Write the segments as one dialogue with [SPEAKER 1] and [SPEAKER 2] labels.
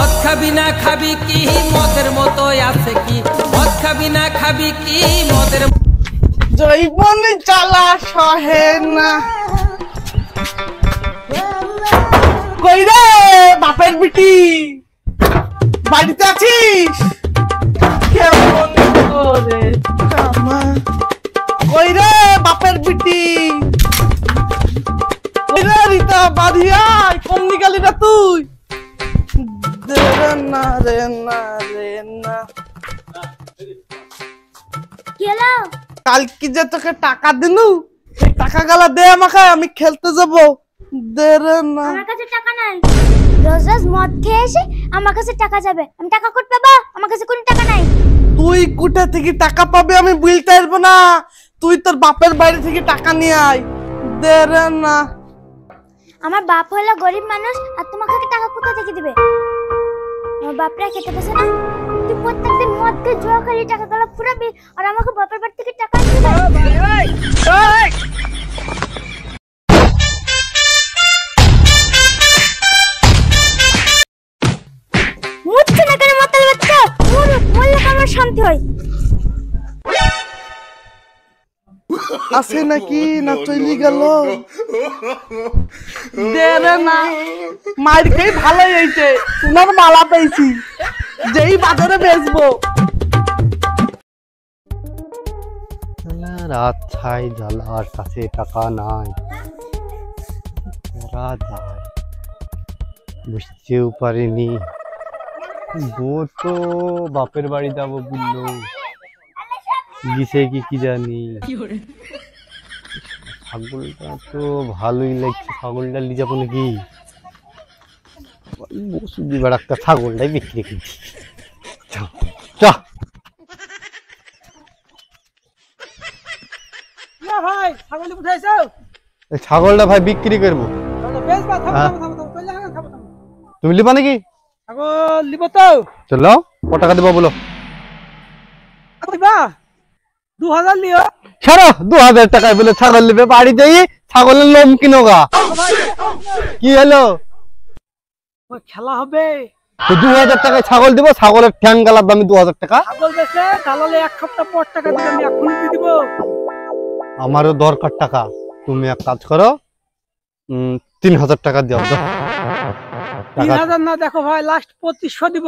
[SPEAKER 1] মদ খাবি না খাবি কি মদের মতো আছে কি মদ খাবি না খাবি কি মদের
[SPEAKER 2] জৈবনে জ্বালা সহে না কই রে বাপের বিটি বাড়িতে আছিস কেমন করে কামা কই রে বাপের বিটি কই রে রিতা বাড়িয়া কমনি গেলি না তুই রে না রে না রে না
[SPEAKER 3] কেলা
[SPEAKER 2] কাল কি যে তোকে টাকা দিনু এই টাকা গালা দে আমাকে আমি খেলতে যাব দে রে না
[SPEAKER 3] আমার কাছে টাকা নাই রোজ রোজ মদ খেয়ে এসে আমার কাছে টাকা যাবে আমি টাকা কোট পাবো আমার কাছে কোনো টাকা নাই
[SPEAKER 2] তুই কোথা থেকে টাকা পাবে আমি বলতে পারবো না তুই তোর বাপের বাড়ি থেকে টাকা নিয়ে আয় দে রে না
[SPEAKER 3] আমার বাপ হলো গরিব মানুষ আর তোমাকে টাকা কোথা থেকে দিবে আমার বাপরা খেতে পারছে না তুই প্রত্যেকদিন মদ খেয়ে জুয়া খেলে টাকা গুলো ফুরাবি আর আমাকে বাপের বাড়ি থেকে টাকা দিবে মুচ্ছে না কেন মাতাল বাচ্চা মরলে আমার শান্তি হয়
[SPEAKER 2] আছে নাকি না চলি গেল দে রে না মার খেয়ে ভালোই হয়েছে তোমার মালা পেয়েছি যেই বাজারে বেচবো
[SPEAKER 4] রাত ছাই জ্বালার কাছে টাকা নাই করা যায় বুঝতেও পারিনি বউ তো বাপের বাড়ি যাবো বললো গিয়েছে কি জানি ছাগলটা তো ভালোই লাগছে ছাগলটা নিয়ে যাবো নাকি বসুদি বেড়াক্তা ছাগলটাই বিক্রি করছি
[SPEAKER 2] ভাই ছাগল উঠাইছো
[SPEAKER 4] ছাগলটা ভাই বিক্রি করবো তুমি লিবা নাকি
[SPEAKER 2] ছাগল লিব তো
[SPEAKER 4] চলো ক টাকা দেবো বলো
[SPEAKER 2] 2000 লিও
[SPEAKER 4] ছাড়ো 2000 টাকায় বলে ছাগল নেবে বাড়ি যাই ছাগলের লোম কিনোগা কি হলো
[SPEAKER 2] খেলা হবে
[SPEAKER 4] তো 2000 টাকায় ছাগল দিব ছাগলের ঠ্যাং গালার দামি 2000 টাকা
[SPEAKER 2] ছাগল বেচে তাহলে এক সপ্তাহ পর টাকা দিলে আমি এখনই দিয়ে দিব
[SPEAKER 4] আমারও দরকার টাকা তুমি এক কাজ করো 3000 টাকা দাও
[SPEAKER 2] 3000 না দেখো ভাই লাস্ট 2500 দিব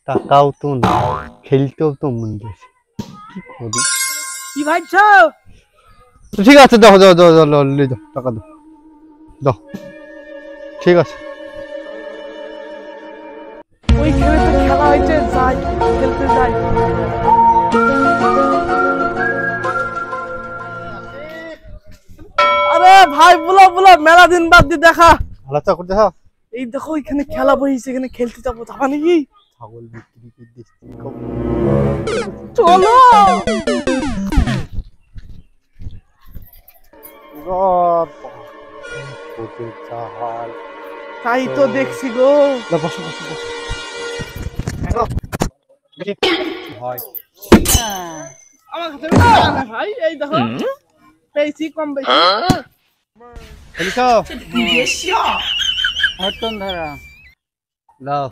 [SPEAKER 4] টাকাও তো না খেলতেও তো মন গেছে কি করি
[SPEAKER 2] কি ভাইছো
[SPEAKER 4] ঠিক আছে দাও দাও দাও দাও টাকা দাও দাও ঠিক আছে
[SPEAKER 2] ওইখানে তো খেলা হয়েছে যাই খেলতে যাই আরে ভাই বলো বলো মেলা দিন বাদ দিয়ে দেখা
[SPEAKER 4] ভালো চা করতে হ্যাঁ
[SPEAKER 2] এই দেখো এখানে খেলা বইছে এখানে খেলতে যাবো যাবা নাকি
[SPEAKER 4] ছাগল বিক্রি করে দিচ্ছি
[SPEAKER 2] চলো তাই তো দেখছি গো
[SPEAKER 4] বসো বসো বসো ভাই
[SPEAKER 2] আমার কাছে না ভাই এই দেখো পেয়েছি কম বেশি
[SPEAKER 4] এলিসা হটন ধরা দাও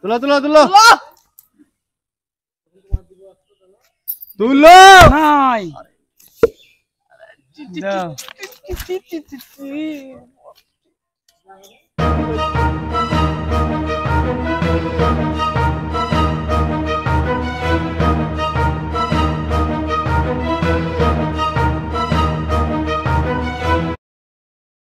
[SPEAKER 4] তুলো তুলো তুলো তুলো
[SPEAKER 2] নাই
[SPEAKER 4] দাও